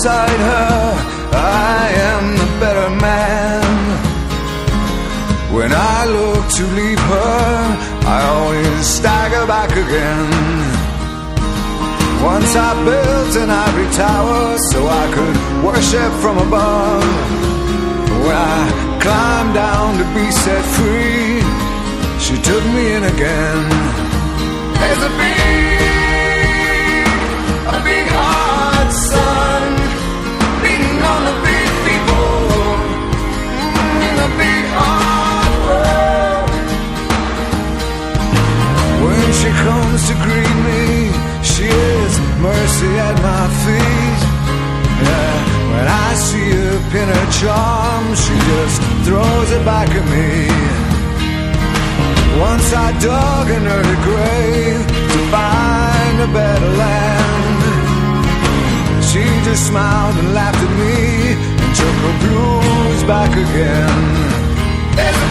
beside her, I am the better man. When I look to leave her, I always stagger back again. Once I built an ivory tower so I could worship from above. When I climbed down to be set free, she took me in again. There's a big hard sun beating on the big people in the big hard world. When she comes to greet me, she is mercy at my feet. Yeah, when I see her pin her charm, she just throws it back at me. Once I dug an early grave to find a better land. She just smiled and laughed at me and took her blues back again. There's a